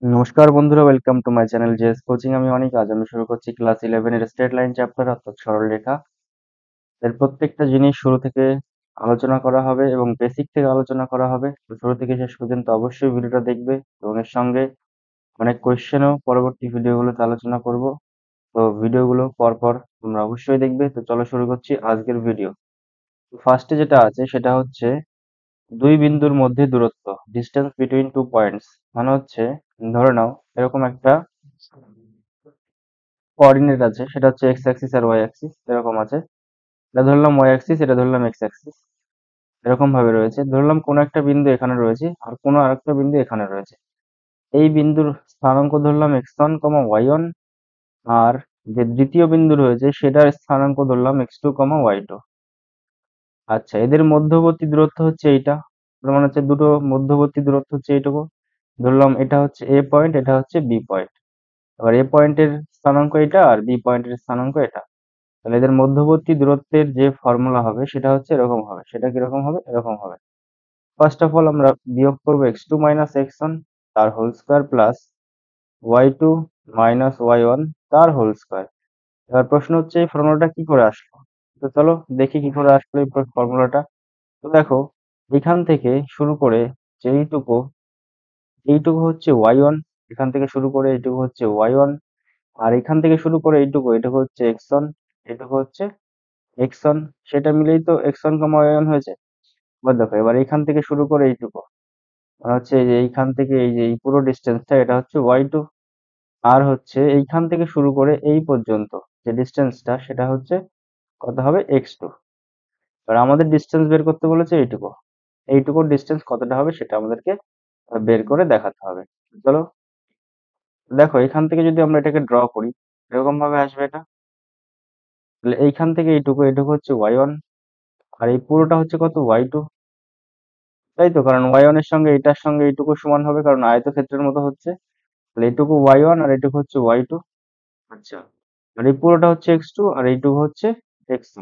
নমস্কার বন্ধুরা, welcome to my channel JS coaching. আমি অনেক আজ আমি শুরু করছি ক্লাস 11 এর স্ট্রেট লাইন চ্যাপ্টার অর্থাৎ সরলরেখা। এর প্রত্যেকটা জিনিস শুরু থেকে আলোচনা করা হবে এবং বেসিক থেকে আলোচনা করা হবে। তো শুরু থেকে শেষ পর্যন্ত অবশ্যই ভিডিওটা দেখবে এবং এর সঙ্গে অনেক কোয়েশ্চেনও পরবর্তী ভিডিওগুলোতে আলোচনা করব। তো ভিডিওগুলো পরপর তোমরা অবশ্যই দেখবে। তো চলো শুরু করছি আজকের ভিডিও। ফার্স্টে যেটা আছে সেটা হচ্ছে দুই বিন্দুর মধ্যে দূরত্ব, ডিস্টেন্স বিটুইন টু পয়েন্টস। মানে হচ্ছে, ধরে নাও এরকম একটা কোঅর্ডিনেট আছে, সেটা হচ্ছে এক্স অ্যাক্সিস আর ওয়াই অ্যাক্সিস। এরকম আছে, এটা ধরলাম ওয়াই অ্যাক্সিস, এটা ধরলাম এক্স অ্যাক্সিস। এরকম ভাবে রয়েছে, ধরলাম কোনো একটা বিন্দু এখানে রয়েছে আর কোনো আরেকটা বিন্দু এখানে রয়েছে। এই বিন্দুর স্থানাঙ্ক ধরলাম x1, y1। আর যে দ্বিতীয় বিন্দু রয়েছে সেটার স্থানাঙ্ক ধরলাম x2, y2। আচ্ছা, এদের মধ্যবর্তী দূরত্ব হচ্ছে এইটা। তার মানে হচ্ছে দুটো মধ্যবর্তী দূরত্ব হচ্ছে এইটুকু। ধরলাম এটা হচ্ছে এ পয়েন্ট, এটা হচ্ছে বি পয়েন্ট। এবার এ পয়েন্টের স্থানাঙ্ক এটা আর বি পয়েন্টের স্থানাঙ্ক এটা। তাহলে এদের মধ্যবর্তী দূরত্বের যে ফর্মুলা হবে সেটা হচ্ছে এরকম হবে। সেটা কিরকম হবে? এরকম হবে। ফার্স্ট অফ অল আমরা বিয়োগ করবো x2 মাইনাস x1 তার whole square plus y2 minus y1 তার হোল স্কোয়ার। এবার প্রশ্ন হচ্ছে এই ফর্মুলাটা কি করে আসলো। তো চলো দেখি কি করে আসলো এই ফর্মুলাটা। তো দেখো, এখান থেকে শুরু করে যে এইটুকু, এইটুকু হচ্ছে y1। এখান থেকে শুরু করে এইটুকু হচ্ছে y1। আর এখান থেকে শুরু করে এইটুকু, এটুকু হচ্ছে x1, এটুকু হচ্ছে x1। সেটা মিলেই তো x1, y1 হয়েছে। এবার দেখো, এবার এইখান থেকে শুরু করে এইটুকু মানে হচ্ছে এই যে এইখান থেকে এই যে এই পুরো ডিস্টেন্সটা, এটা হচ্ছে y2। আর হচ্ছে এইখান থেকে শুরু করে এই পর্যন্ত যে ডিস্টেন্সটা, সেটা হচ্ছে কত হবে? x2। এবার আমাদের ডিস্টেন্স বের করতে বলেছে এইটুকু। এইটুকুর ডিস্টেন্স কতটা হবে সেটা আমাদেরকে বের করে দেখাতে হবে। চলো দেখো, এখান থেকে যদি আমরা এটাকে ড্র করি, এরকম ভাবে আসবে এটা। তাহলে এইখান থেকে এইটুকু, এটুকু হচ্ছে y1। আর এই পুরোটা হচ্ছে কত? y2। তাই তো, কারণ y1 এর সঙ্গে এটার সঙ্গে এইটুকু সমান হবে, কারণ আয়তক্ষেত্রের মতো হচ্ছে। তাহলে এইটুকু y1 আর এইটুকু হচ্ছে y2। আচ্ছা, আর এই পুরোটা হচ্ছে x2 আর এইটুকু হচ্ছে x3।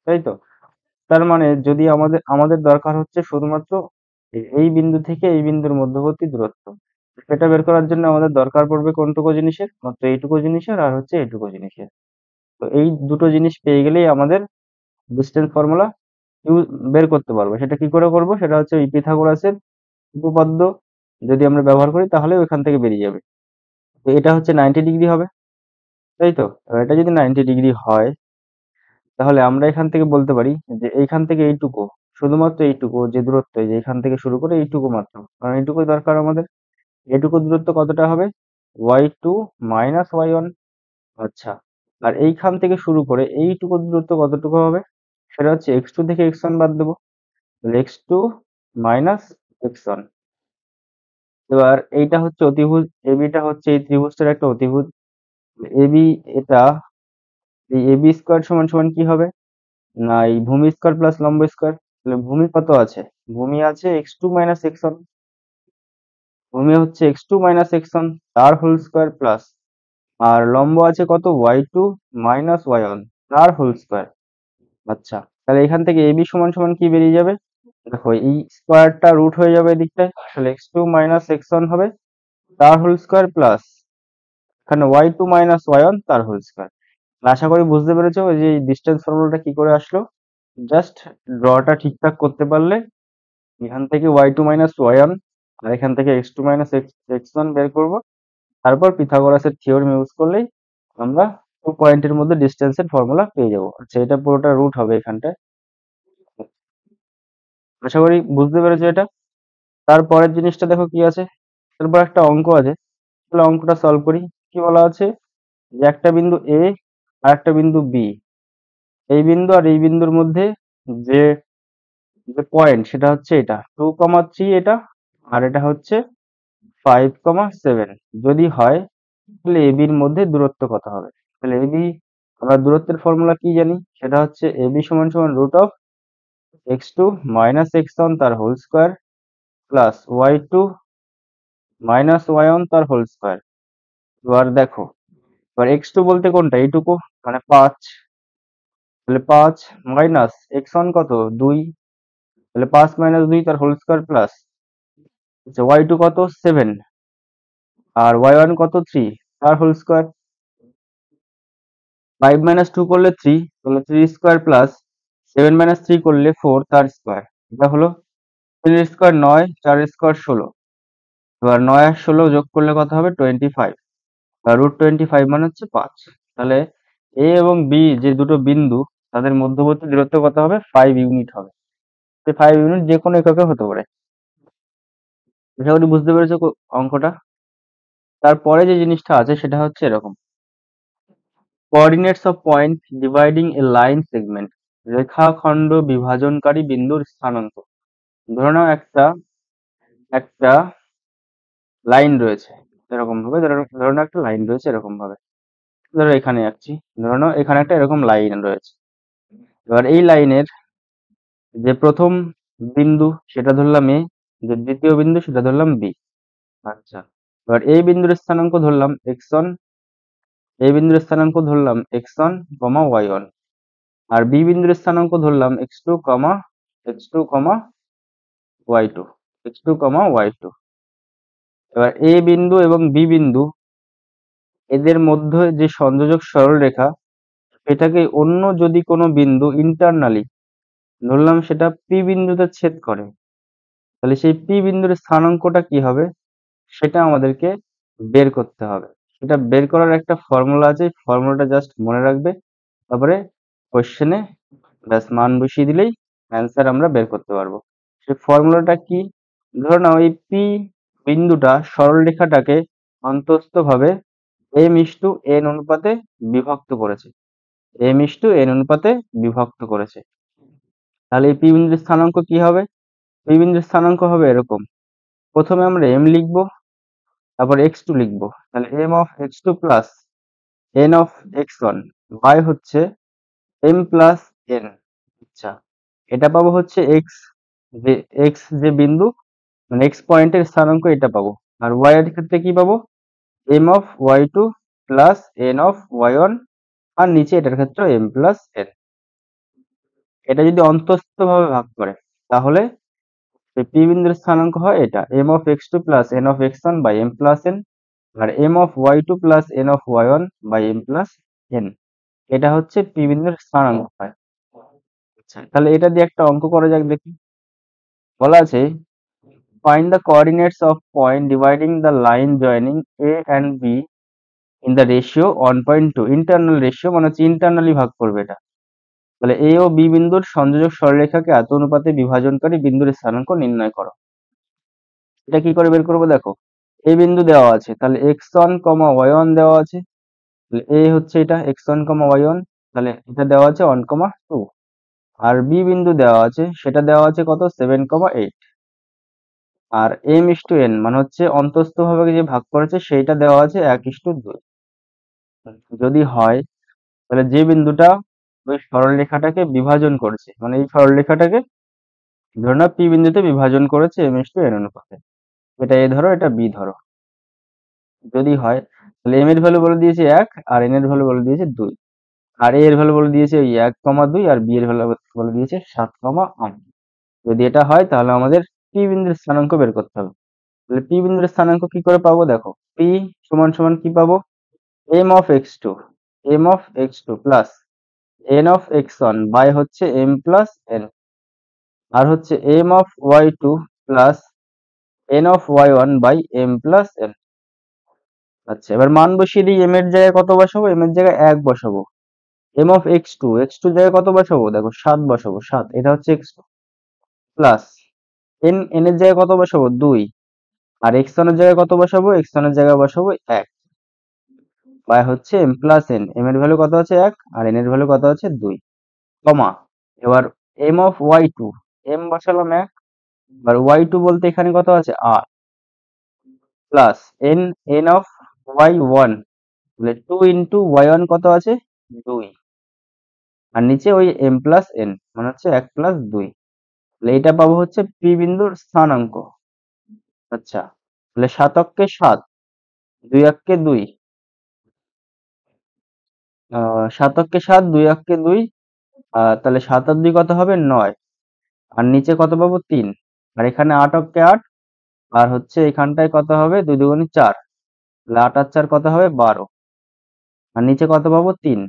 তাই তো। তার মানে যদি আমাদের আমাদের দরকার হচ্ছে শুধুমাত্র এই বিন্দু থেকে এই বিন্দুর মধ্যবর্তী দূরত্ব। সেটা বের করার জন্য আমাদের দরকার পড়বে কোনটুকু জিনিসের? মাত্র এইটুকু জিনিসের আর হচ্ছে এইটুকু জিনিসের। তো এই দুটো জিনিস পেয়ে গেলেই আমাদের ডিস্টেন্স ফর্মুলা বের করতে পারবো। সেটা কি করে করব? সেটা হচ্ছে ওই পিথাগোরাসের উপপাদ্য যদি আমরা ব্যবহার করি তাহলে ওইখান থেকে বেরিয়ে যাবে। তো এটা হচ্ছে 90 ডিগ্রি হবে। তাই তো। এবার এটা যদি 90 ডিগ্রি হয়, তাহলে আমরা এখান থেকে বলতে পারি যে এইখান থেকে এইটুকু, শুধুমাত্র এইটুকু যে দূরত্ব, এই যে এখান থেকে শুরু করে এইটুকু মাত্র, কারণ এইটুকুই দরকার আমাদের। এইটুকু দূরত্ব কতটা হবে? y2 minus y1। আচ্ছা, আর এইখান থেকে শুরু করে এইটুকু দূরত্ব কতটুকু হবে? সেটা হচ্ছে x2 থেকে x1 বাদ দেবো। তাহলে x2 মাইনাস x1। এবার এইটা হচ্ছে অতিভুজ, এবি টা হচ্ছে এই ত্রিভুজটার একটা অতিভুজ। এবি, এটা এই এবি স্কোয়ার সমান সমান কি হবে? না, এই ভূমি স্কোয়ার প্লাস লম্ব স্কোয়ার। তাহলে ভূমি কত আছে? ভূমি আছে x2 মাইনাস x1। ভূমি হচ্ছে x2 মাইনাস x1 তার হোল স্কোয়ার প্লাস, আর লম্ব আছে কত? y2 মাইনাস y1 তার হোল স্কোয়ার। আচ্ছা, তাহলে এখান থেকে এবি সমান সমান কি বেরিয়ে যাবে? দেখো, এই স্কোয়ারটা রুট হয়ে যাবে এদিকটায়, তাহলে x2 মাইনাস x1 হবে তার হোল স্কোয়ার প্লাস এখানে y2 মাইনাস y1 তার হোল স্কোয়ার। আশা করি বুঝতে পেরেছো যে এই ডিস্টেন্স ফর্মুলাটা কি করে আসলো। জাস্ট ড্রটা ঠিকঠাক করতে পারলে এখান থেকে y2 মাইনাস y1 আর এখান থেকে x2 মাইনাস x1 বের করব। তারপর পিথাগোরাসের থিওরেম ইউজ করলেই আমরা 2 পয়েন্টের মধ্যে ডিস্টেন্সের ফর্মুলা পেয়ে যাবো। আচ্ছা, এটা পুরোটা রুট হবে এখানটায়। আশা করি বুঝতে পেরেছো এটা। তারপরের জিনিসটা দেখো কি আছে। তারপর একটা অঙ্ক আছে, তাহলে অঙ্কটা সলভ করি। কি বলা আছে? যে একটা বিন্দু এ আর একটা বিন্দু বি, এই বিন্দু আর এই বিন্দুর মধ্যে যে যে পয়েন্ট সেটা হচ্ছে এটা 2,3, এটা আর এটা হচ্ছে 5,7। যদি হয় তাহলে এবির মধ্যে দূরত্ব কত হবে? তাহলে এবি, আমরা দূরত্বের ফর্মুলা কি জানি? সেটা হচ্ছে এবি সমান সমান root of x2 minus x1 তার whole square plus y2 minus y1 তার হোল স্কোয়ার। এবার দেখো, এবার x2 বলতে কোনটা? এইটুকু, মানে 5। তাহলে 5 মাইনাস x1 কত? 2। তাহলে 5 মাইনাস 2 তার হোল স্কোয়ার প্লাস, আচ্ছা y2 কত? 7। আর y1 কত 3 তার হোল স্কোয়ার। 5 মাইনাস 2 করলে 3, তাহলে 3 স্কোয়ার প্লাস 7 মাইনাস 3 করলে 4 তার স্কোয়ার। এটা হলো 3 স্কোয়ার 9, 4 স্কোয়ার 16। এবার 9 আর 16 যোগ করলে কত হবে 25, আর √25 মানে হচ্ছে 5। তাহলে এ এবং বি যে দুটো বিন্দু তাদের মধ্যবর্তী দূরত্ব কত হবে 5 ইউনিট হবে। 5 ইউনিট যে কোনো এককে হতে পারে। আশা করি বুঝতে পেরেছো অঙ্কটা। তারপরে যে জিনিসটা আছে সেটা হচ্ছে এরকম, coordinates of point dividing a line segment, রেখাখণ্ড বিভাজনকারী বিন্দুর স্থানাঙ্ক। ধরে নাও একটা একটা লাইন রয়েছে এরকম ভাবে, ধরে নাও একটা লাইন রয়েছে এরকম ভাবে, ধরো এখানে যাচ্ছি, ধরে নাও এখানে একটা এরকম লাইন রয়েছে। এবার এই লাইনের যে প্রথম বিন্দু সেটা ধরলাম এ, যে দ্বিতীয় বিন্দু সেটা ধরলাম বি। আচ্ছা, এবার এই বিন্দুর স্থানাঙ্ক ধরলাম x1, এই বিন্দুর স্থানাঙ্ক ধরলাম x1, y1, আর বি বিন্দুর স্থানাঙ্ক ধরলাম x2, x2, y2, x2, y2। এবার এ বিন্দু এবং বি বিন্দু এদের মধ্যে যে সংযোজক সরলরেখা, এটাকে অন্য যদি কোনো বিন্দু ইন্টারনালি ধরলাম সেটা পি বিন্দুতে ছেদ করে, তাহলে সেই পি বিন্দুর স্থানাঙ্কটা কি হবে সেটা আমাদেরকে বের করতে হবে। সেটা বের করার একটা ফর্মুলা আছে, ফর্মুলাটা জাস্ট মনে রাখবে, তারপরে কোশ্চেনে ব্যাস মান বসিয়ে দিলেই অ্যান্সার আমরা বের করতে পারবো। সেই ফর্মুলাটা কি, ধরো না ওই পি বিন্দুটা সরলরেখাটাকে অন্তস্থভাবে m:n অনুপাতে বিভক্ত করেছে, m:n অনুপাতে বিভক্ত করেছে। তাহলে এই পি বিন্দুর স্থানাঙ্ক কি হবে, পি বিন্দুর স্থানাঙ্ক হবে এরকম, প্রথমে আমরা m লিখবো, তারপর x2 লিখবো, তাহলে m of x2 plus n of x1 by হচ্ছে m প্লাস n। আচ্ছা, এটা পাবো হচ্ছে যে x যে বিন্দু মানে x পয়েন্টের স্থানাঙ্ক এটা পাবো। আর y এর ক্ষেত্রে কি পাবো m of y2 plus n of y1, আর নিচে এটার ক্ষেত্রে m প্লাস n। এটা যদি অন্তস্থ ভাবে ভাগ করে তাহলে এই পি বিন্দুর স্থানাঙ্ক হয় এটা m of x2 plus n of x1 by m plus n, আর m of y2 plus n of y1 by m plus n। এটা হচ্ছে পি বিন্দুর স্থানাঙ্ক হয়। আচ্ছা, তাহলে এটা দিয়ে একটা অঙ্ক করা যাক দেখি। বলা আছে find the coordinates of point dividing the line joining a and b in the ratio 1.2, internal ratio মানে হচ্ছে ইন্টারনালি ভাগ করবে এটা। তাহলে এ ও বি বিন্দুর সংযোজক সরলরেখাকে এত অনুপাতে বিভাজনকারী বিন্দুর স্থানাঙ্ক নির্ণয় করো। এটা কি করে বের করবো দেখো, এ বিন্দু দেওয়া আছে, তাহলে x1, y1 দেওয়া আছে, তাহলে এ হচ্ছে এটা x1, y1, তাহলে এটা দেওয়া আছে 1, 2। আর বি বিন্দু দেওয়া আছে, সেটা দেওয়া আছে কত 7, 8। আর m:n মানে হচ্ছে অন্তস্থ ভাবে যে ভাগ করেছে সেইটা দেওয়া আছে 1:2। যদি হয় তাহলে যে বিন্দুটা ওই সরলরেখাটাকে বিভাজন করেছে, মানে এই সরলরেখাটাকে ধরে নাও পি বিন্দুতে বিভাজন করেছে m:n অনুপাতে, এটা এ ধরো এটা বি ধরো। যদি হয় তাহলে m এর ভ্যালু বলে দিয়েছে 1, আর n এর ভ্যালু বলে দিয়েছে 2, আর a এর ভ্যালু বলে দিয়েছে ওই 1, 2, আর b এর ভ্যালু বলে দিয়েছে 7, 8। যদি এটা হয় তাহলে আমাদের পি বিন্দুর স্থানাঙ্ক বের করতে হবে। তাহলে পি বিন্দুর স্থানাঙ্ক কি করে পাবো দেখো, পি সমান সমান কি পাবো m of x2, plus n of x1 by হচ্ছে m প্লাস n, আর হচ্ছে m of y2 plus n of y1 by m plus n। আচ্ছা, এবার মান বসিয়ে দিই, m এর জায়গায় কত বসাবো, m এর জায়গায় 1 বসাবো। m অফ x2, জায়গায় কত বসাবো দেখো 7 বসাবো, 7, এটা হচ্ছে x2 প্লাস n এর জায়গায় কত বসাবো 2, আর x1 এর জায়গায় কত বসাবো, x1 এর জায়গায় বসাবো 1 বাই হচ্ছে m প্লাস n। m এর ভ্যালু কত আছে 1, আর n এর ভ্যালু কত আছে 2, কমা। এবার m অফ y2, m বসালাম 1, আর y2 বলতে এখানে কত আছে r, plus n of y1, তাহলে 2 ইন্টু y1 কত আছে 2, আর নিচে ওই m প্লাস n মানে হচ্ছে 1 প্লাস 2। তাহলে এটা পাবো হচ্ছে পি বিন্দুর স্থানাঙ্ক। আচ্ছা, তাহলে 7 অক্ষে 7, 2 অক্ষে 2, 7 অক্ষে 7, 2 অক্ষে 2, তাহলে 7 আর 2 কত হবে 9, আর নিচে কত পাবো 3, আর এখানে 8 অক্ষে 8, আর হচ্ছে এখানটায় কত হবে 2 দুগুণে 4, তাহলে 8 আর 4 কত হবে? 12। আর নিচে কত পাবো? 3।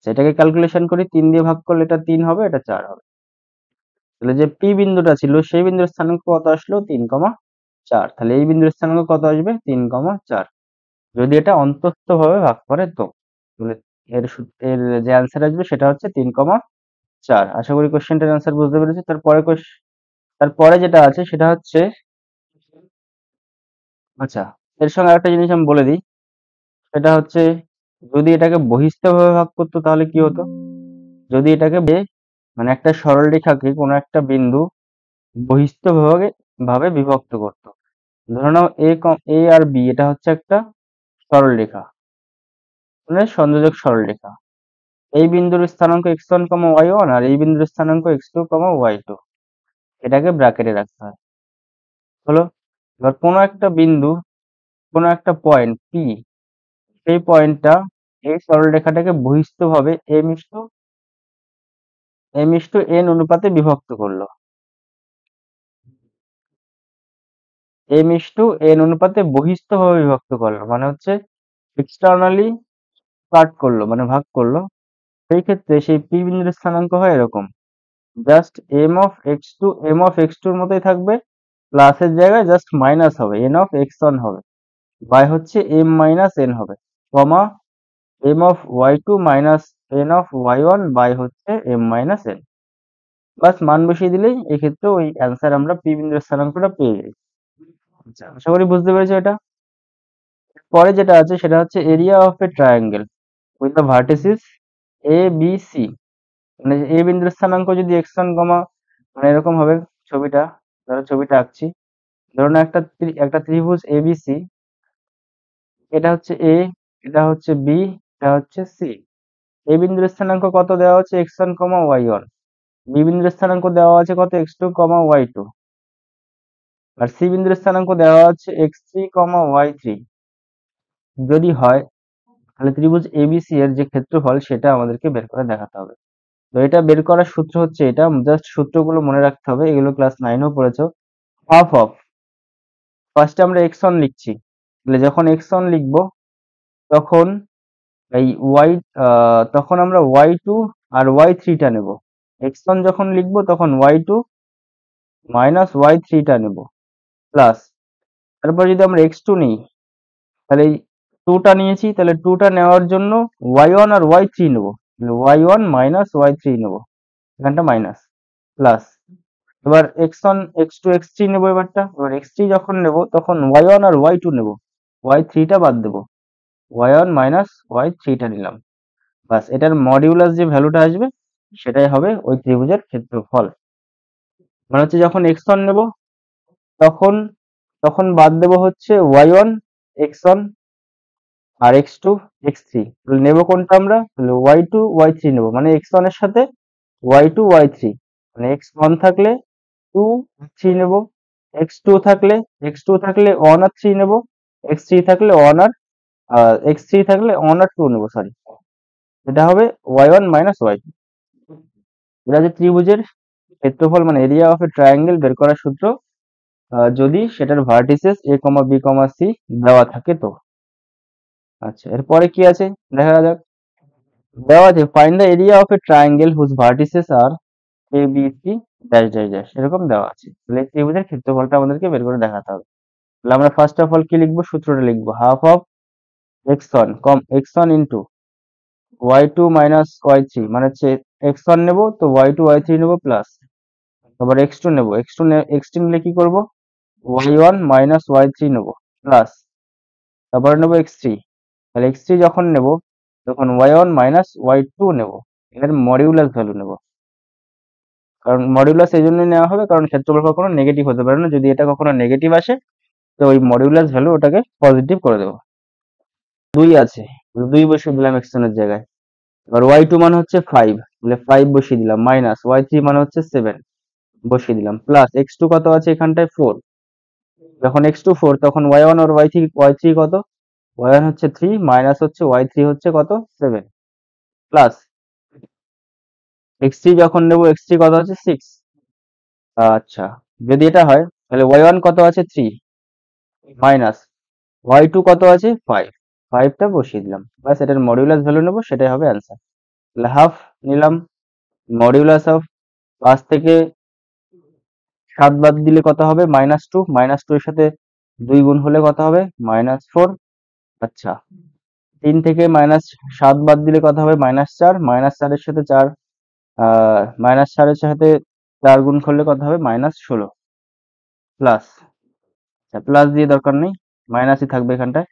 সেটাকে ক্যালকুলেশন করি, 3 দিয়ে ভাগ করলে এটা 3 হবে, এটা 4 হবে। তাহলে যে পি বিন্দুটা ছিল সেই বিন্দুর স্থানাঙ্ক কত আসলো? 3,4। তাহলে এই বিন্দুর স্থানাঙ্ক কত আসবে? 3,4। যদি এটা অন্তস্থভাবে ভাগ করে তো। তাহলে এর যে অ্যান্সার আসবে সেটা হচ্ছে 3,4। আশা করি কোশ্চেনটার অ্যান্সার বুঝতে পেরেছি। তারপরে যেটা আছে সেটা হচ্ছে, আচ্ছা, এর সঙ্গে আরেকটা জিনিস আমি বলে দিই। সেটা হচ্ছে, যদি এটাকে বহিস্থভাবে ভাগ করতো তাহলে কি হতো? যদি এটাকে মানে একটা সরলরেখাকে কোনো একটা বিন্দু বহিস্থভাবে ভাবে বিভক্ত করতো। ধরে নাও এ আর বি, এটা হচ্ছে একটা সরলরেখা, মানে সংযোজক সরলরেখা। এই বিন্দুর স্থানাঙ্ক x1, y1 আর এই বিন্দুর স্থানাঙ্ক x2, y2। এটাকে ব্র্যাকেটে রাখতে হয়। হলো? এবার কোনো একটা বিন্দু, কোনো একটা পয়েন্ট P, সেই পয়েন্টটা এই সরলরেখাটাকে বহিস্থভাবে m:n অনুপাতে বিভক্ত করলো। m:n অনুপাতে বহিস্থভাবে বিভক্ত করলো মানে হচ্ছে এক্সটার্নালি কাট করলো, মানে ভাগ করলো। সেই ক্ষেত্রে সেই P বিন্দুর স্থানাঙ্ক হয় এরকম, জাস্ট m of x2 এর মতোই থাকবে, প্লাসের জায়গায় জাস্ট মাইনাস হবে, n(x1) হবে, বাই হচ্ছে m-n হবে, কমা m(y2) মাইনাস n(y1) বাই হচ্ছে m-n। বাস মান বসিয়ে দিলেই এক্ষেত্রে ওই অ্যান্সার আমরা পি বিন্দুর স্থানাঙ্কটা পেয়ে যাই। আচ্ছা, আশা করি বুঝতে পেরেছো এটা। পরে যেটা আছে সেটা হচ্ছে area of a triangle with the vertices A B C. মানে এ বিন্দুর স্থানাঙ্ক যদি x1, মানে এরকম হবে ছবিটা। ধরো ছবিটা আঁকছি। ধরুন একটা ত্রিভুজ এবিসি, এটা হচ্ছে এ, এটা হচ্ছে বি, এটা হচ্ছে সি। এ বিন্দুর স্থানাঙ্ক কত দেওয়া হচ্ছে? x1, y1। বি বিন্দুর স্থানাঙ্ক দেওয়া আছে কত? x2, y2। আর সি বিন্দুর স্থানাঙ্ক দেওয়া আছে x3, y3। যদি হয় তাহলে ত্রিভুজ এবিসি এর যে ক্ষেত্রফল সেটা আমাদেরকে বের করে দেখাতে হবে। তো এটা বের করার সূত্র হচ্ছে এটা, জাস্ট সূত্রগুলো মনে রাখতে হবে, এগুলো ক্লাস 9এও পড়েছো। হাফ অফ, ফার্স্টে আমরা x1 লিখছি, তাহলে যখন x1 লিখবো তখন এই তখন আমরা y2 আর y3 টা নেব। x1 যখন লিখবো তখন y2 মাইনাস y3 টা নেব, প্লাস তারপর যদি আমরা x2 নিই, তাহলে এই 2 টা নিয়েছি, তাহলে 2 টা নেওয়ার জন্য y1 আর y3 নেব, তাহলে y1 মাইনাস y3 নেব, এখানটা মাইনাস, প্লাস এবার x1, x2, x3 নেব। এবার x3 যখন নেব তখন y1 আর y2 নেব, y3 টা বাদ দেব, y1 মাইনাস y3 টা নিলাম। বাস, এটার মডিউলাস যে ভ্যালুটা আসবে সেটাই হবে ওই ত্রিভুজের ক্ষেত্রফল। মানে হচ্ছে যখন x1 নেব তখন তখন বাদ দেব হচ্ছে y1, x1 আর x2, x3। তাহলে নেব কোনটা আমরা? তাহলে y2, y3 নেব, মানে x1 এর সাথে y2, y3। মানে x1 থাকলে 2, 3 নেব, x2 থাকলে 1 আর 3 নেব, x3 থাকলে 1 আর x3 থাকলে 1 আর 2 নেব, সরি। এটা হবে y1 মাইনাস y2। এটা হচ্ছে ত্রিভুজের ক্ষেত্রফল, মানে এরিয়া অফ এ ট্রায়াঙ্গেল বের করার সূত্র, যদি সেটার ভার্টিসেস a, b, c দেওয়া থাকে তো। আচ্ছা, এরপরে কি আছে দেখা যাক। দেওয়া আছে find the area of a triangle whose vertices are A B C dash dash dash, এরকম দেওয়া আছে। তাহলে এই ত্রিভুজের ক্ষেত্রফলটা আমাদেরকে বের করে দেখাতে হবে। তাহলে আমরা ফার্স্ট অফ অল কি লিখবো? সূত্রটা লিখবো, half of x1 into y2 minus y3, মানে হচ্ছে x1 নেব তো y2, y3 নেব, প্লাস আবার x2 নেব, x2 নিলে কি করব? y1 মাইনাস y3 নেব, প্লাস তারপরে নেব x3। তাহলে x3 যখন নেব তখন y1 মাইনাস y2 নেব, এর মডিউলাস ভ্যালু নেব। কারণ মডিউলাস এই জন্যই নেওয়া হবে কারণ ক্ষেত্রফল কখনো নেগেটিভ হতে পারে না, যদি এটা কখনো নেগেটিভ আসে তো ওই মডিউলাস ভ্যালু ওটাকে পজিটিভ করে দেবো। 2 আছে, 2 বসিয়ে দিলাম x1 এর জায়গায়। এবার y2 মান হচ্ছে 5, তাহলে 5 বসিয়ে দিলাম, মাইনাস y3 মান হচ্ছে 7 বসিয়ে দিলাম, প্লাস x2 কত আছে এখানটায়? 4। যখন x2 4 তখন y1 আর y3 কত? y1 হচ্ছে 3, মাইনাস হচ্ছে y3 হচ্ছে কত? 7, প্লাস x3 যখন নেব x3 কত আছে? 6। আচ্ছা, যদি এটা হয় তাহলে y1 কত আছে? 3, মাইনাস y2 কত আছে 5, 5টা বসিয়ে দিলাম, ব্যাস এটার মডিউলাস ভ্যালু নেবো, সেটাই হবে অ্যান্সার। তাহলে হাফ নিলাম, মডিউলাস অফ 5 থেকে 7 বাদ দিলে কত হবে -2, -2 এর সাথে 2 গুণ হলে কত হবে -4। আচ্ছা, 3 থেকে -7 বাদ দিলে কত হবে -4, -4 এর সাথে 4 -4 এর সাথে 4 গুণ করলে কত হবে -16 প্লাস, আচ্ছা প্লাস দিয়ে দরকার নেই, মাইনাসই থাকবে এখানটায়।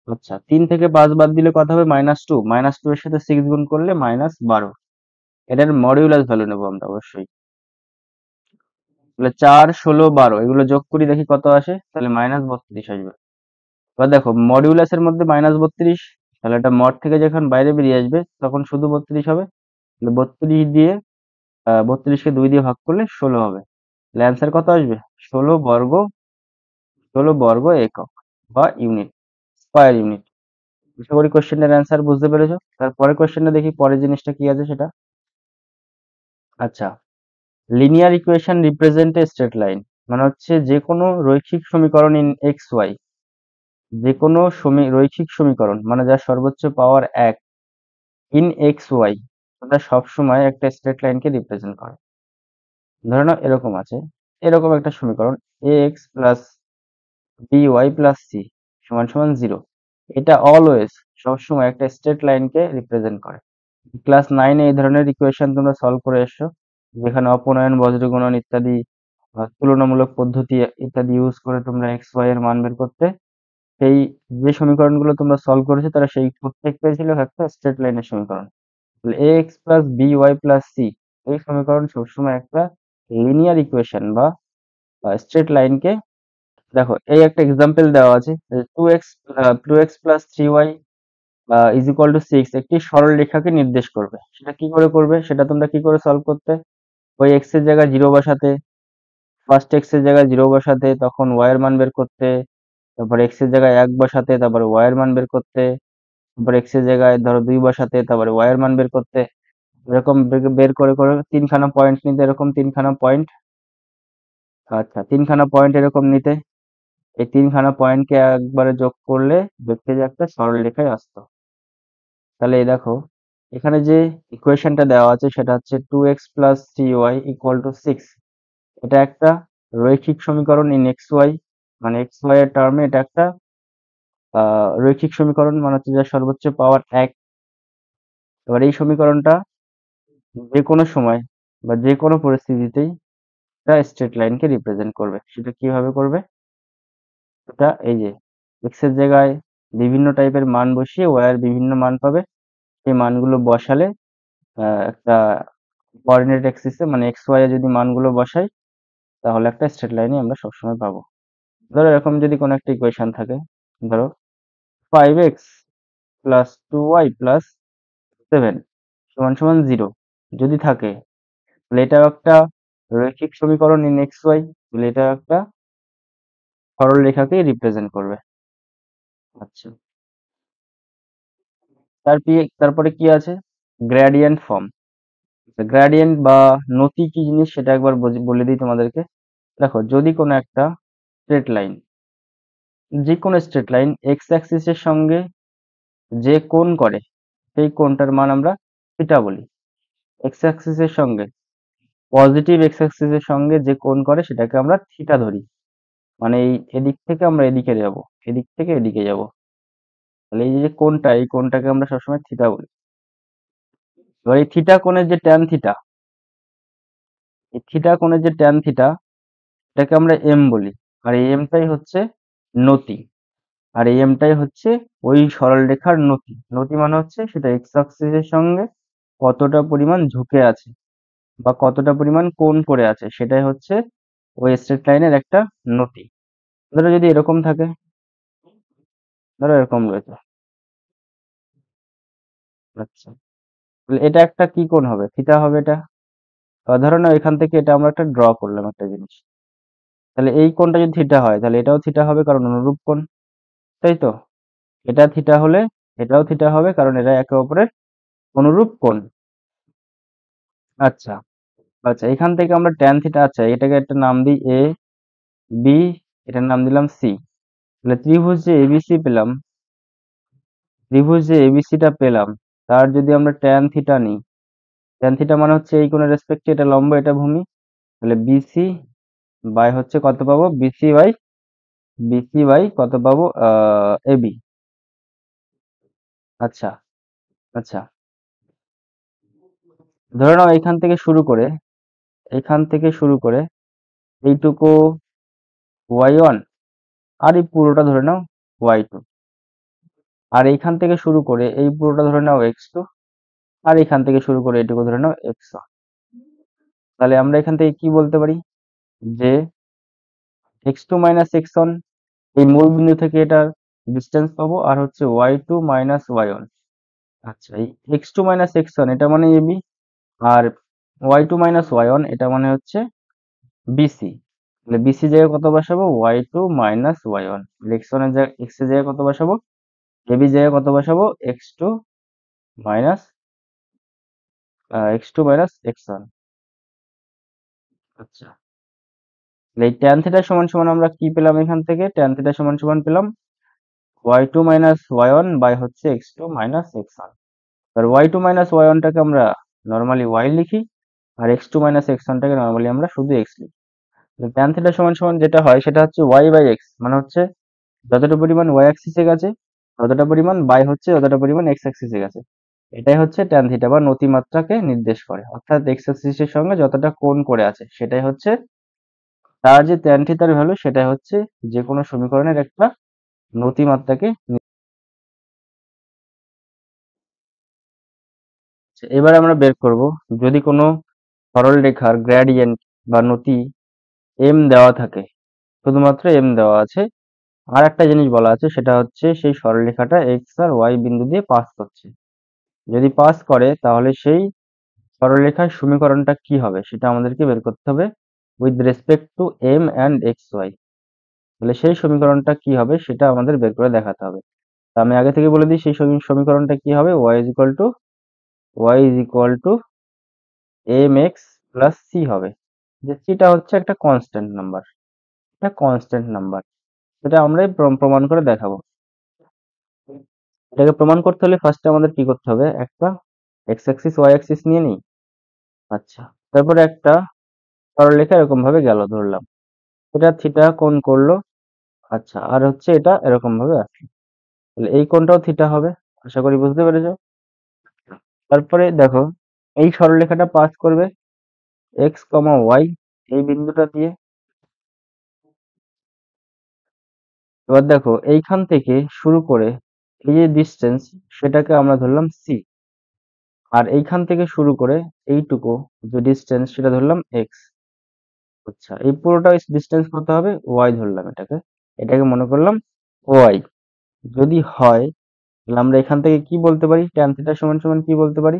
আচ্ছা 3 থেকে 5 বাদ দিলে কত হবে -2, -2 এর সাথে 6 গুণ করলে -12। এটার মডিউলাস ভ্যালু নেবো আমরা অবশ্যই। তাহলে 4, 16, 12 এগুলো যোগ করি দেখি কত আসে, তাহলে -32 আসবে। এবার দেখো মডিউলাসের মধ্যে -32, তাহলে এটা মড থেকে যখন বাইরে বেরিয়ে আসবে তখন শুধু 32 হবে। তাহলে 32 দিয়ে 32কে 2 দিয়ে ভাগ করলে 16 হবে। তাহলে অ্যান্সার কত আসবে 16 বর্গ একক বা ইউনিট, স্কয়ার ইউনিট। আশা করি কোশ্চেনের অ্যান্সার বুঝতে পেরেছো। তারপরে কোশ্চেনটা দেখি, পরের জিনিসটা কি আছে সেটা। আচ্ছা, linear equation represent a straight line, মানে হচ্ছে যে কোনো রৈখিক সমীকরণ ইন এক্স ওয়াই, যে কোনো রৈখিক সমীকরণ মানে যার সর্বোচ্চ পাওয়ার 1 ইন এক্স ওয়াই, ওটা সবসময় একটা স্ট্রেট লাইনকে রিপ্রেজেন্ট করে। ধরে নাও এরকম আছে, এরকম একটা সমীকরণ A X plus B Y plus C সমান সমান 0, এটা অলওয়েজ সবসময় একটা স্ট্রেট লাইনকে রিপ্রেজেন্ট করে। ক্লাস 9-এ এই ধরনের ইকুয়েশন তোমরা সলভ করে এসছো, যেখানে অপনয়ন, বজ্রগুণন ইত্যাদি তুলনামূলক পদ্ধতি ইত্যাদি ইউজ করে তোমরা এক্স ওয়াই এর মান বের করতে। সেই যে সমীকরণগুলো তোমরা সলভ করেছো তারা সেই প্রত্যেকটাই ছিল একটা স্ট্রেট লাইনের সমীকরণ। তাহলে A X plus B Y plus C এই সমীকরণ সবসময় একটা লিনিয়ার ইকুয়েশন বা স্ট্রেট লাইনকে, দেখো এই একটা এক্সাম্পল দেওয়া আছে, 2x plus 3y is equal two 6 একটি সরল রেখাকে নির্দেশ করবে। সেটা কি করে করবে, সেটা তোমরা কি করে সলভ করতে, ওই x এর জায়গায় 0 বসাতে, ফার্স্ট x এর জায়গায় 0 বসাতে, তখন y এর মান বের করতে, তারপর x এর জায়গায় 1 বসাতে, তারপর y এর মান বের করতে, তারপর x এর জায়গায় ধরো 2 বসাতে, তারপরে y এর মান বের করতে। এরকম বের করে করে তিনখানা পয়েন্ট নিতে, এরকম তিনখানা পয়েন্ট, আচ্ছা তিনখানা পয়েন্ট এরকম নিতে, এই তিনখানা পয়েন্টকে একবারে যোগ করলে দেখতে যে একটা সরলরেখায় আসতো। তাহলে এই দেখো এখানে যে ইকুয়েশনটা দেওয়া আছে সেটা হচ্ছে 2x plus 3y equal to 6, এটা একটা রৈখিক সমীকরণ ইন এক্স ওয়াই, মানে এক্স ওয়াই এর টার্মে এটা একটা রৈখিক সমীকরণ, মানে হচ্ছে যার সর্বোচ্চ পাওয়ার 1। এবার এই সমীকরণটা যে কোনো সময় বা যে কোনো পরিস্থিতিতেই একটা স্ট্রেট লাইনকে রিপ্রেজেন্ট করবে। সেটা কিভাবে করবে, এটা এই যে এক্স এর জায়গায় বিভিন্ন টাইপের মান বসিয়ে ওয়াই এর বিভিন্ন মান পাবে, সেই মানগুলো বসালে একটা কোঅর্ডিনেট অ্যাক্সিসে মানে এক্স ওয়াই এ যদি মানগুলো বসাই তাহলে একটা স্ট্রেট লাইনই আমরা সবসময় পাবো। ধরো এরকম যদি কোনো একটা ইকুয়েশন থাকে, ধরো 5x প্লাস 2y প্লাস 7 সমান সমান 0 যদি থাকে, তাহলে এটাও একটা রৈখিক সমীকরণ ইন এক্স ওয়াই, তাহলে এটা একটা সরল রেখাকেই রিপ্রেজেন্ট করবে। আচ্ছা, তারপরে কি আছে, গ্রেডিয়েন্ট ফর্ম। গ্রেডিয়েন্ট বা নতি কি জিনিস সেটা একবার বলে দিই তোমাদেরকে। দেখো যদি কোনো একটা স্ট্রেট লাইন, যে কোনো স্ট্রেট লাইন এক্স অ্যাক্সিসের সঙ্গে যে কোণ করে সেই কোণটার মান আমরা থিটা বলি। এক্স অ্যাক্সিসের সঙ্গে, পজিটিভ এক্স অ্যাক্সিসের সঙ্গে যে কোণ করে সেটাকে আমরা থিটা ধরি, মানে এই এদিক থেকে আমরা এদিকে যাব, এদিক থেকে এদিকে যাব, তাহলে এই যে কোণটা, এই কোণটাকে আমরা সবসময় থিটা বলি। এবার এই থিটা কোণের যে ট্যান থিটা, এই থিটা কোণের যে ট্যান থিটা এটাকে আমরা এম বলি, আর এই এমটাই হচ্ছে নতি, আর এই এমটাই হচ্ছে ওই সরলরেখার নতি। নতি মানে হচ্ছে সেটা এক্স অ্যাক্সিসের সঙ্গে কতটা পরিমাণ ঝুঁকে আছে বা কতটা পরিমাণ কোণ করে আছে, সেটাই হচ্ছে ওই স্ট্রেট লাইনের একটা নতি। ধরো যদি এরকম থাকে, ধরো এরকম রয়েছে, আচ্ছা তাহলে এটা একটা কি কোণ হবে, থিটা হবে এটা। ধরো না এখান থেকে এটা আমরা একটা ড্র করলাম একটা জিনিস, তাহলে এই কোণটা যদি থিটা হয় তাহলে এটাও থিটা হবে কারণ অনুরূপ কোণ, তাই তো। এটা থিটা হলে এটাও থিটা হবে কারণ এরা একে অপরের অনুরূপ কোণ। আচ্ছা, আচ্ছা এখান থেকে আমরা ট্যান থিটা, আচ্ছা এটাকে একটা নাম দিই এ বি, এটার নাম দিলাম সি। তাহলে ত্রিভুজ যে এবিসি পেলাম, ত্রিভুজ যে এবিসিটা পেলাম, তার যদি আমরা ট্যান থিটা নিই, ট্যান থিটা মানে হচ্ছে এই কোণের রেসপেক্টে এটা লম্ব এটা ভূমি, তাহলে বিসি বাই হচ্ছে কত পাবো, বিসি বাই কত পাবো, এবি। আচ্ছা, আচ্ছা, ধরে নাও এখান থেকে শুরু করে এইটুকু y1, আর এই পুরোটা ধরে নাও y2, আর এইখান থেকে শুরু করে এই পুরোটা ধরে নাও x2, আর এখান থেকে শুরু করে এইটুকু ধরে নাও x1। তাহলে আমরা এখান থেকে কি বলতে পারি যে x2 মাইনাস x1, এই মূল বিন্দু থেকে এটার ডিস্টেন্স পাবো, আর হচ্ছে y2 মাইনাস y1। আচ্ছা, এই x2 মাইনাস x1 এটা মানে এবি, আর y2 মাইনাস y1 এটা মানে হচ্ছে বিসি। তাহলে বিসি জায়গায় কত বসাবো, y2 মাইনাস y1। x1 এর জায়গায়, x এর জায়গায় কত বসাবো, এবি জায়গায় কত বসাবো, মাইনাস x2 মাইনাস x1। আচ্ছা, তাহলে এই tan থিটা সমান সমান আমরা কি পেলাম, এখান থেকে tan থিটা সমান সমান পেলাম y2 মাইনাস y1 বাই হচ্ছে x2 মাইনাস x1। এবার y2 মাইনাস y1 টাকে আমরা নরমালি y লিখি, আর x2 মাইনাস x1 টাকে নরমালি আমরা শুধু x লিখি। tan থিটা সমান সমান যেটা হয় সেটা হচ্ছে y বাই x, মানে হচ্ছে যতটা পরিমাণ y অ্যাক্সিসে গেছে ততটা পরিমাণ বাই হচ্ছে যতটা পরিমাণ x অ্যাক্সিসে গেছে। এটাই হচ্ছে tan থিটা বা নতিমাত্রাকে নির্দেশ করে, অর্থাৎ x অ্যাক্সিসের সঙ্গে যতটা কোণ করে আছে সেটাই হচ্ছে তার যে tan থিটার ভ্যালু, সেটাই হচ্ছে যে কোনো সমীকরণের একটা নতিমাত্রাকে এবার আমরা বের করব যদি কোনো সরলরেখার গ্রেডিয়েন্ট বা নতি m দেওয়া থাকে, শুধুমাত্র m দেওয়া আছে, আর একটা জিনিস বলা আছে সেটা হচ্ছে সেই সরলরেখাটা x আর y বিন্দু দিয়ে পাস করছে। যদি পাস করে তাহলে সেই সরলরেখার সমীকরণটা কি হবে সেটা আমাদেরকে বের করতে হবে with respect to m and x y. তাহলে সেই সমীকরণটা কি হবে সেটা আমাদের বের করে দেখাতে হবে। তা আমি আগে থেকে বলে দিই সেই সমীকরণটা কি হবে, y is equal to mx plus c হবে, যে সিটা হচ্ছে একটা কনস্ট্যান্ট নাম্বার, একটা কনস্ট্যান্ট নাম্বার। সেটা আমরাই প্রমাণ করে দেখাবো। এটাকে প্রমাণ করতে হলে ফার্স্টে আমাদের কি করতে হবে, একটা এক্স অ্যাক্সিস ওয়াই অ্যাক্সিস নিয়ে নিই। আচ্ছা, তারপরে একটা সরলরেখা এরকম ভাবে গেল ধরলাম, এটা থিটা কোণ করলো। আচ্ছা, আর হচ্ছে এটা এরকম ভাবে আসলো, তাহলে এই কোণটাও থিটা হবে। আশা করি বুঝতে পেরেছো। তারপরে দেখো এই সরলরেখাটা পাস করবে এক্স কমা ওয়াই এই বিন্দুটা দিয়ে। এবার দেখো এইখান থেকে শুরু করে এই যে ডিস্টেন্স সেটাকে আমরা ধরলাম সি, আর এইখান থেকে শুরু করে এইটুকু যে ডিস্টেন্স সেটা ধরলাম এক্স। আচ্ছা, এই পুরোটা ডিস্টেন্স কত হবে, ওয়াই ধরলাম, এটাকে মনে করলাম ওয়াই। যদি হয় তাহলে আমরা এখান থেকে কি বলতে পারি, ট্যান থিটা সমান সমান কি বলতে পারি,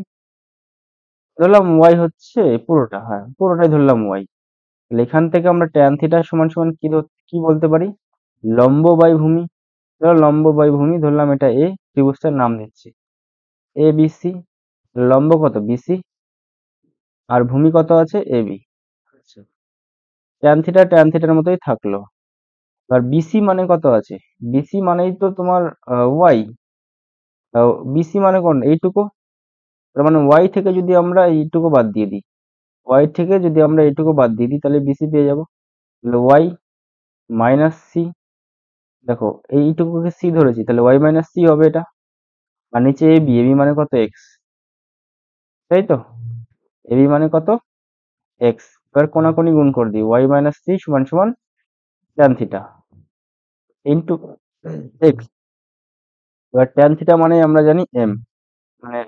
ধরলাম ওয়াই হচ্ছে পুরোটা, হ্যাঁ পুরোটাই ধরলাম ওয়াই। তাহলে এখান থেকে আমরা ট্যান থিটা সমান সমান কি বলতে পারি, লম্ব বাই ভূমি। ধরো লম্ব বাই ভূমি ধরলাম এটা এ, ত্রিভুজটার নাম দিচ্ছি এ বি সি। লম্ব কত বিসি, আর ভূমি কত আছে এবি। আচ্ছা, ট্যান থিটার মতোই থাকলো। আর বিসি মানে কত আছে, বিসি মানেই তো তোমার ওয়াই। বিসি মানে কোন এইটুকু, তার মানে ওয়াই থেকে যদি আমরা এইটুকু বাদ দিয়ে দিই, ওয়াই থেকে যদি আমরা এইটুকু বাদ দিয়ে দিই তাহলে বিসি পেয়ে যাবো। তাহলে ওয়াই মাইনাস সি, দেখো এইটুকুকে সি ধরেছি তাহলে ওয়াই মাইনাস সি হবে এটা। আর নিচে এবি, এবি মানে কত এক্স, তাই তো, এবি মানে কত এক্স। এবার কোনাকুনি গুণ করে দিই, ওয়াই মাইনাস সি সমান সমান ট্যান থিটা ইন্টু এক্স। এবার ট্যান থিটা মানে আমরা জানি এম, মানে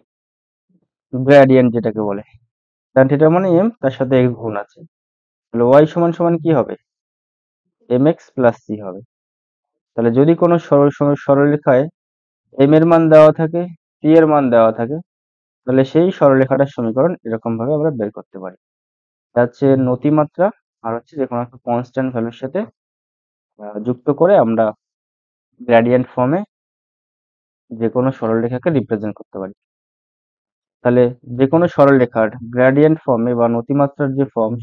গ্রেডিয়েন্ট যেটাকে বলে, ট্যান থিটা মানে এম, তার সাথে এক্স গুণ আছে। তাহলে ওয়াই সমান সমান কি হবে, এম এক্স প্লাস সি হবে। তাহলে যদি কোনো সরলরেখায় এম এর মান দেওয়া থাকে, সি এর মান দেওয়া থাকে, তাহলে সেই সরলরেখাটার সমীকরণ এরকম ভাবে আমরা বের করতে পারি। এটা হচ্ছে নতিমাত্রা, আর হচ্ছে যে কোনো একটা কনস্ট্যান্ট ভ্যালুর সাথে যুক্ত করে আমরা গ্রেডিয়েন্ট ফর্মে যে কোনো সরলরেখাকে রিপ্রেজেন্ট করতে পারি। তাহলে যে কোনো সরলরেখার গ্রেডিয়েন্ট ফর্মে বা নতিমাত্রার যে ফর্ম,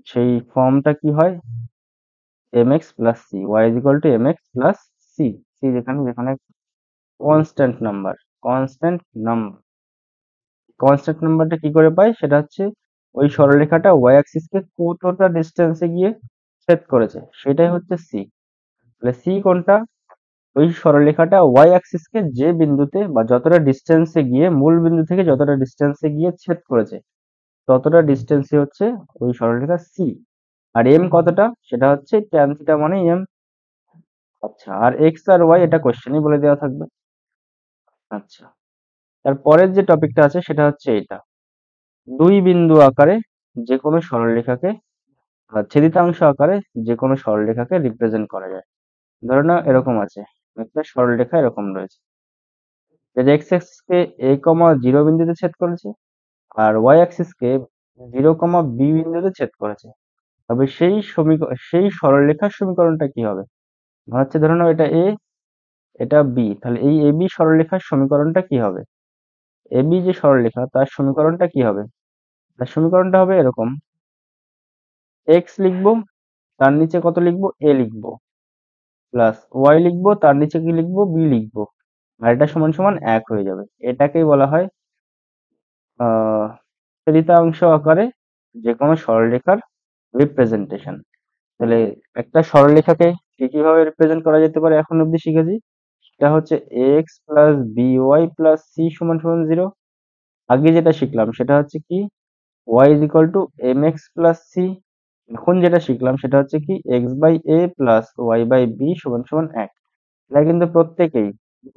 সেই ফর্মটা কি হয়, mx plus c, y is equal to mx plus c, c যেখানে যেখানে constant number, constant number, constant নাম্বারটা কি করে পাই, সেটা হচ্ছে ওই সরলরেখাটা y অ্যাক্সিসকে কতটা ডিস্টেন্সে গিয়ে ছেদ করেছে সেটাই হচ্ছে c। তাহলে c কোনটা, ওই সরলরেখাটা y অ্যাক্সিসকে যে বিন্দুতে বা যতটা ডিস্টেন্সে গিয়ে মূল বিন্দু থেকে যতটা ডিস্টেন্সে গিয়ে ছেদ করেছে ততটা ডিস্টেন্সই হচ্ছে ওই সরলরেখা c। আর m কতটা, সেটা হচ্ছে tan থিটা মানে m। আচ্ছা, আর x আর y এটা কোশ্চেনই বলে দেওয়া থাকবে। আচ্ছা, তারপরের যে টপিকটা আছে সেটা হচ্ছে এটা, দুই বিন্দু আকারে যে কোনো সরলরেখাকে ছেদিতাংশ আকারে যে কোনো সরলরেখাকে রিপ্রেজেন্ট করা যায়। ধরে নাও এরকম আছে, একটা সরলরেখা এরকম রয়েছে, যেটা x অ্যাক্সিস কে a, 0 বিন্দুতে ছেদ করেছে আর y অ্যাক্সিস কে 0, b বিন্দুতে ছেদ করেছে। তবে সেই সরলরেখার সমীকরণটা কি হবে? মনে হচ্ছে ধরে নাও এটা a, এটা b, তাহলে এই ab সরলরেখার সমীকরণটা কি হবে? ab যে সরলরেখা তার সমীকরণটা কি হবে? তার সমীকরণটা হবে এরকম, x লিখবো, তার নিচে কত লিখবো, a লিখবো, প্লাস y লিখবো, তার নিচে কি লিখবো, b লিখবো, আর এটা সমান সমান 1 হয়ে যাবে। এটাকেই বলা হয় আহ ছেদিতাংশ আকারে যে কোনো সরলরেখার রিপ্রেজেন্টেশন। তাহলে একটা সরলরেখাকে কিভাবে রিপ্রেজেন্ট করা যেতে পারে এখন অব্দি শিখেছি, সেটা হচ্ছে ax plus by plus c সমান সমান 0। আগে যেটা শিখলাম সেটা হচ্ছে কি y is equal to mx plus c। এখন যেটা শিখলাম সেটা হচ্ছে কি x by a plus y by b সমান সমান 1। এটা কিন্তু প্রত্যেকেই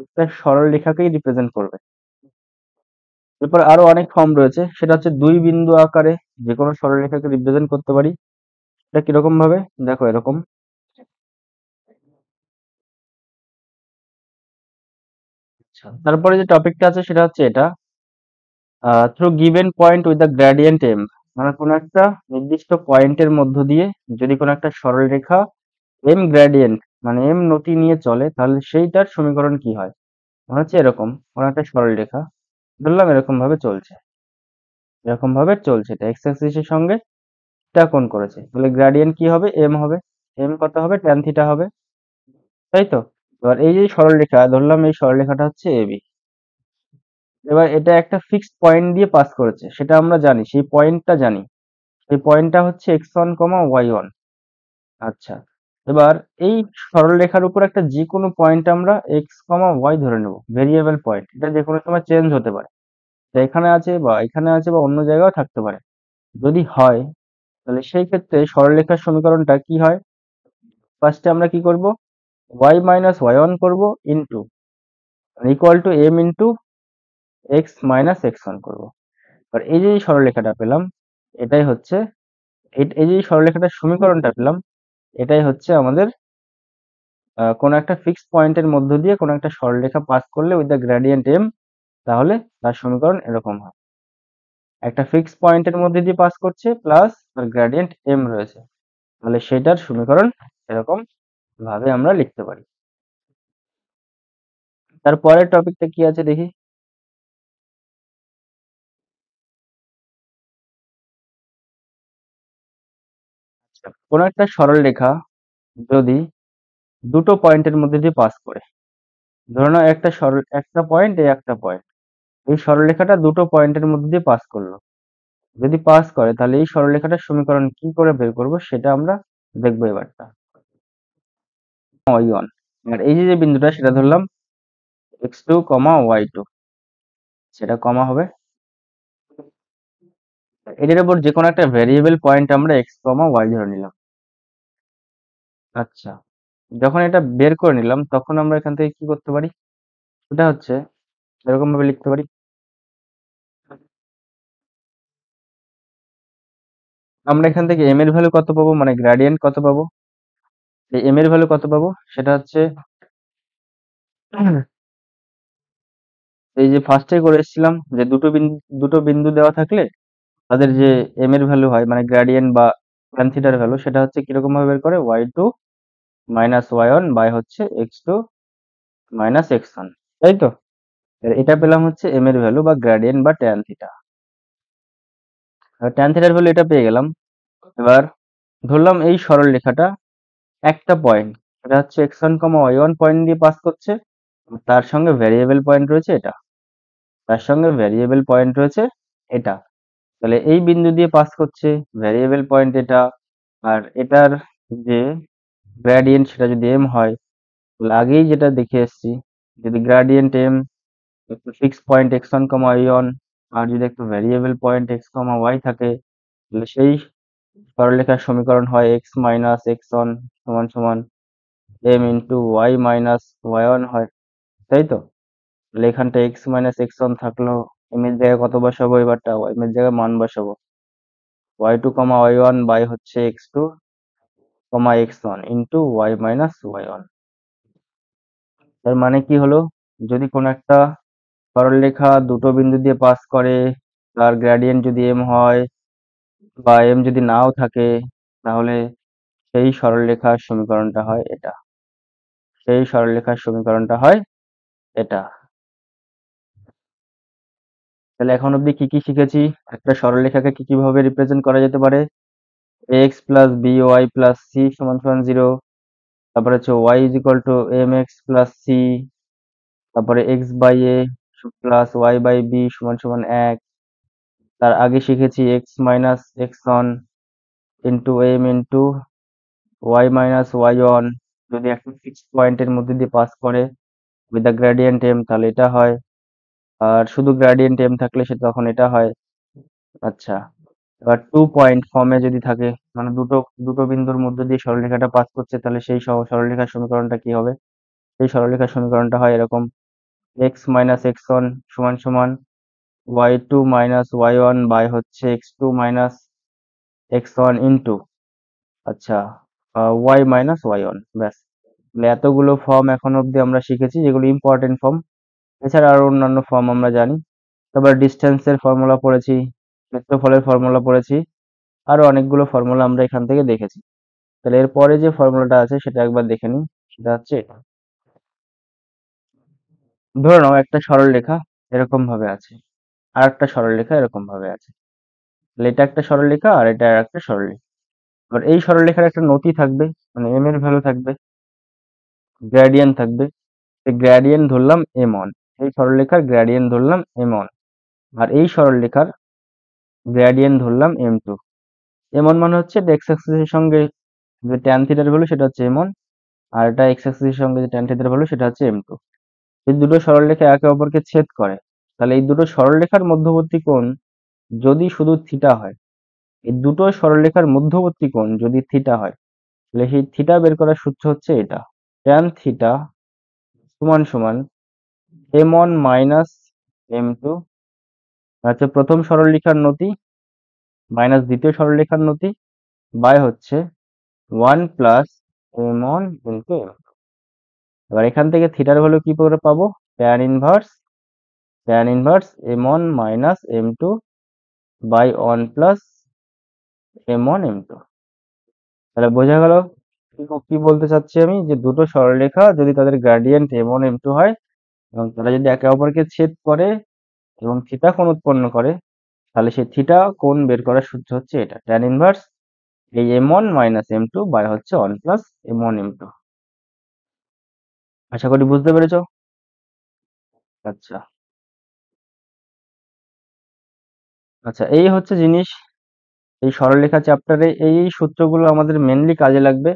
একটা সরল রেখাকেই রিপ্রেজেন্ট করবে। এরপর আরো অনেক ফর্ম রয়েছে, সেটা হচ্ছে দুই বিন্দু আকারে যে কোনো সরলরেখাকে রিপ্রেজেন্ট করতে পারি। এটা কিরকম ভাবে, দেখো এরকম। আচ্ছা, তারপরে যে টপিকটা আছে সেটা হচ্ছে এটা, through given point with the gradient m, মানে কোনো একটা নির্দিষ্ট পয়েন্টের মধ্য দিয়ে যদি কোনো একটা সরলরেখা এম গ্রেডিয়েন্ট মানে এম নতি নিয়ে চলে তাহলে সেইটার সমীকরণ কি হয়? মনে হচ্ছে এরকম কোনো একটা সরলরেখা ধরলাম এরকম ভাবে চলছে, এরকম ভাবে চলছে, এটা এক্স অ্যাক্সিসের সঙ্গে থিটা কোণ করেছে, তাহলে গ্রেডিয়েন্ট কি হবে, এম হবে। এম কত হবে, ট্যান থিটা হবে, তাই তো? এবার এই যে সরলরেখা ধরলাম, এই সরলরেখাটা হচ্ছে এবি। এবার এটা একটা ফিক্সড পয়েন্ট দিয়ে পাস করেছে, সেটা আমরা জানি, সেই পয়েন্টটা জানি, সেই পয়েন্টটা হচ্ছে x1, y1। আচ্ছা, এবার এই সরলরেখার উপর একটা যে কোনো পয়েন্ট আমরা x, y ধরে নেব, ভেরিয়েবল পয়েন্ট, এটা যে কোনো সময় চেঞ্জ হতে পারে, এটা এখানে আছে বা এখানে আছে বা অন্য জায়গাও থাকতে পারে। যদি হয় তাহলে সেই ক্ষেত্রে সরলরেখার সমীকরণটা কি হয়, ফার্স্টে আমরা কি করব, y মাইনাস y1 করব into equal to m into x minus x1 করব। আর এই যে সরলরেখাটা পেলাম, এটাই হচ্ছে এই যে সরলরেখাটার সমীকরণটা পেলাম, এটাই হচ্ছে আমাদের কোনো একটা ফিক্সড পয়েন্টের মধ্য দিয়ে কোনো একটা সরলরেখা পাস করলে উইথ দ্য গ্রেডিয়েন্ট এম, তাহলে তার সমীকরণ এরকম হয়। একটা ফিক্সড পয়েন্টের মধ্যে দিয়ে পাস করছে প্লাস তার গ্রেডিয়েন্ট এম রয়েছে, তাহলে সেটার সমীকরণ এরকম ভাবে আমরা লিখতে পারি। তারপরের টপিকটা কি আছে দেখি। আচ্ছা, কোনো একটা সরলরেখা যদি দুটো পয়েন্টের মধ্যে দিয়ে পাস করে, ধরে নাও একটা পয়েন্ট, এই একটা পয়েন্ট, এই সরলরেখাটা দুটো পয়েন্টের মধ্যে দিয়ে পাস করলো, যদি পাস করে তাহলে এই সরলরেখাটার সমীকরণ কি করে বের করব সেটা আমরা দেখবো এবারটা। y1, আর এই যে যে বিন্দুটা সেটা ধরলাম x2, y2, সেটা কমা হবে, এটার উপর যে কোনো একটা ভেরিয়েবল পয়েন্ট আমরা x, y ধরে নিলাম। আচ্ছা, যখন এটা বের করে নিলাম তখন আমরা এখান থেকে কি করতে পারি, সেটা হচ্ছে এরকম ভাবে লিখতে পারি, আমরা এখান থেকে m এর ভ্যালু কত পাবো, মানে গ্রেডিয়েন্ট কত পাবো, এই m এর ভ্যালু কত পাবো সেটা হচ্ছে এই যে ফার্স্টে করে এসেছিলাম যে দুটো বিন্দু দেওয়া থাকলে তাদের যে m এর ভ্যালু হয় মানে গ্রেডিয়েন্ট বা tan থিটার ভ্যালু, সেটা হচ্ছে কিরকম ভাবে বের করে, y2 মাইনাস y1 বাই হচ্ছে x2 মাইনাস x1, তাই তো? এটা পেলাম হচ্ছে m এর ভ্যালু বা গ্রেডিয়েন্ট বা tan থিটা। tan থিটার ভ্যালু এটা পেয়ে গেলাম। এবার ধরলাম এই সরল রেখাটা একটা পয়েন্ট, এটা হচ্ছে x1, y1 পয়েন্ট দিয়ে পাস করছে, তার সঙ্গে ভ্যারিয়েবল পয়েন্ট রয়েছে এটা, তার সঙ্গে ভ্যারিয়েবল পয়েন্ট রয়েছে এটা। তাহলে এই বিন্দু দিয়ে পাস করছে, ভ্যারিয়েবল পয়েন্ট এটা, আর এটার যে গ্রেডিয়েন্ট সেটা যদি m হয়, তাহলে আগেই যেটা দেখে এসেছি, যদি গ্রেডিয়েন্ট m একটা ফিক্স পয়েন্ট x1, y1 আর যদি একটা ভ্যারিয়েবল পয়েন্ট x, y থাকে, তাহলে সেই সরলরেখার সমীকরণ হয় x মাইনাস x1 সমান সমান m into y minus y1 হয়, তাই তো? তাহলে এখানটা x মাইনাস x1 থাকলো, m এর জায়গায় কত বসাবো, এবারটা m এর জায়গায় মান বসাবো, y2, y1 বাই হচ্ছে x2, x1 into y minus y1। তার মানে কি হলো, যদি কোনো একটা সরলরেখা দুটো বিন্দু দিয়ে পাস করে, তার গ্রেডিয়েন্ট যদি m হয় বা m যদি নাও থাকে, তাহলে সেই সরলরেখার সমীকরণটা হয় এটা, সেই সরলরেখার সমীকরণটা হয় এটা। তাহলে এখন অব্দি কি কি শিখেছি? একটা সরলরেখাকে কি কিভাবে রিপ্রেজেন্ট করা যেতে পারে, x plus B Y plus C সমান সমান 0, তারপরে হচ্ছে y is equal to M X plus C, তারপরে X by A plus Y by B সমান সমান 1। তার আগে শিখেছি X minus X one into M into Y minus Y one, যদি একটা ফিক্সড পয়েন্টের মধ্যে দিয়ে পাস করে উইথ দ্য গ্রেডিয়েন্ট এম, তাহলে এটা হয়। আর শুধু গ্রেডিয়েন্ট এম থাকলে সেটা তখন এটা হয়। আচ্ছা, এবার 2 পয়েন্ট ফর্মে যদি থাকে, মানে দুটো দুটো বিন্দুর মধ্যে দিয়ে সরলরেখাটা পাস করছে, তাহলে সেই সরলরেখার সমীকরণটা কি হবে? সেই সরলরেখার সমীকরণটা হয় এরকম, এক্স মাইনাস এক্স ওয়ান সমান সমান y2 মাইনাস y1 বাই হচ্ছে x2 মাইনাস x1 ইন্টু, আচ্ছা, y মাইনাস y1। ব্যাস, তাহলে এতগুলো ফর্ম এখন অবধি আমরা শিখেছি, যেগুলো ইম্পর্টেন্ট ফর্ম। এছাড়া আরো অন্যান্য ফর্ম আমরা জানি। তারপর ডিস্টেন্সের ফর্মুলা পড়েছি, ক্ষেত্রফলের ফর্মুলা পড়েছি, আরো অনেকগুলো ফর্মুলা আমরা এখান থেকে দেখেছি। তাহলে এরপরে যে ফর্মুলাটা আছে সেটা একবার দেখে নিই, সেটা হচ্ছে এটা। ধরে নাও একটা সরলরেখা এরকম ভাবে আছে, আর একটা সরলরেখা এরকম ভাবে আছে। তাহলে এটা একটা সরলরেখা আর এটা আর একটা সরলরেখা। এবার এই সরলরেখার একটা নতি থাকবে, মানে m এর ভ্যালু থাকবে, গ্রেডিয়েন্ট থাকবে। এই গ্রেডিয়েন্ট ধরলাম m1, এই সরলরেখার গ্রেডিয়েন্ট ধরলাম m1, আর এই সরলরেখার গ্রেডিয়েন্ট ধরলাম m2। m1 মানে হচ্ছে x অ্যাক্সিসের সঙ্গে যে tan থিটার ভ্যালু সেটা হচ্ছে m1, আর এটা x অ্যাক্সিসের সঙ্গে যে tan থিটার ভ্যালু সেটা হচ্ছে m2। এই দুটো সরলরেখা একে অপরকে ছেদ করে, তাহলে এই দুটো সরলরেখার মধ্যবর্তী কোণ যদি শুধু থিটা হয়, এই দুটো সরলরেখার মধ্যবর্তী কোণ যদি থিটা হয়, তাহলে সেই থিটা বের করার সূত্র হচ্ছে এটা, tan থিটা সমান সমান m1 মাইনাস m2, হচ্ছে প্রথম সরলরেখার নতি মাইনাস দ্বিতীয় সরলরেখার নতি বাই হচ্ছে 1 প্লাস m1 ইন্টু m। এবার এখান থেকে থিটার ভ্যালু কি করে পাবো, tan inverse m1 minus m2 by 1 plus m1 m2। তাহলে বোঝা গেল কি বলতে চাচ্ছি আমি, যে দুটো সরলরেখা যদি তাদের গ্রেডিয়েন্ট m1 m2 হয় এবং তারা যদি একে অপরকে ছেদ করে এবং থিটা কোণ উৎপন্ন করে, তাহলে সেই থিটা কোণ বের করার সূত্র হচ্ছে এটা, tan ইনভার্স এই m1 মাইনাস m2 বাই হচ্ছে 1 প্লাস m1 m2। আশা করি বুঝতে পেরেছো। আচ্ছা, আচ্ছা, এই হচ্ছে জিনিস। এই সরলরেখা চ্যাপ্টারে এই সূত্রগুলো আমাদের মেনলি কাজে লাগবে।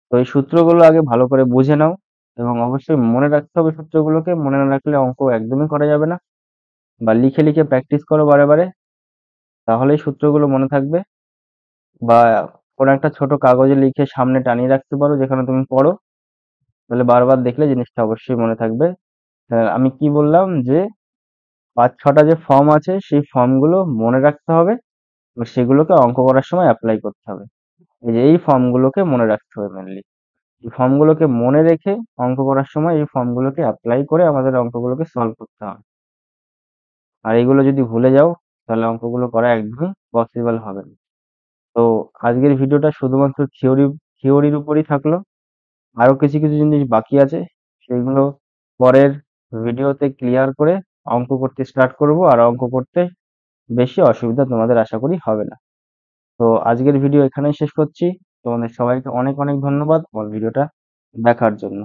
তো এই সূত্রগুলো আগে ভালো করে বুঝে নাও এবং অবশ্যই মনে রাখতে হবে সূত্রগুলোকে, মনে না রাখলে অঙ্ক একদমই করা যাবে না। বা লিখে লিখে প্র্যাকটিস করো বারে বারে, তাহলেই সূত্রগুলো মনে থাকবে। বা কোনো একটা ছোট কাগজে লিখে সামনে টানিয়ে রাখতে পারো যেখানে তুমি পড়ো, তাহলে বারবার দেখলে জিনিসটা অবশ্যই মনে থাকবে। আমি কি বললাম, যে 5-6টা যে ফর্ম আছে সেই ফর্মগুলো মনে রাখতে হবে এবং সেগুলোকে অঙ্ক করার সময় অ্যাপ্লাই করতে হবে। এই যে এই ফর্মগুলোকে মনে রাখতে হবে মেনলি, এই ফর্মগুলোকে মনে রেখে অঙ্ক করার সময় এই ফর্মগুলোকে অ্যাপ্লাই করে আমাদের অঙ্কগুলোকে সলভ করতে হবে। আর এগুলো যদি ভুলে যাও, তাহলে অঙ্কগুলো করা একদমই পসিবল হবে না। তো আজকের ভিডিওটা শুধুমাত্র থিওরির উপরই থাকলো, আরো কিছু কিছু জিনিস বাকি আছে, সেগুলো পরের ভিডিওতে ক্লিয়ার করে অঙ্ক করতে স্টার্ট করব, আর অঙ্ক করতে বেশি অসুবিধা তোমাদের আশা করি হবে না। তো আজকের ভিডিও এখানেই শেষ করছি। তোমাদের সবাইকে অনেক অনেক ধন্যবাদ আমার ভিডিওটা দেখার জন্য।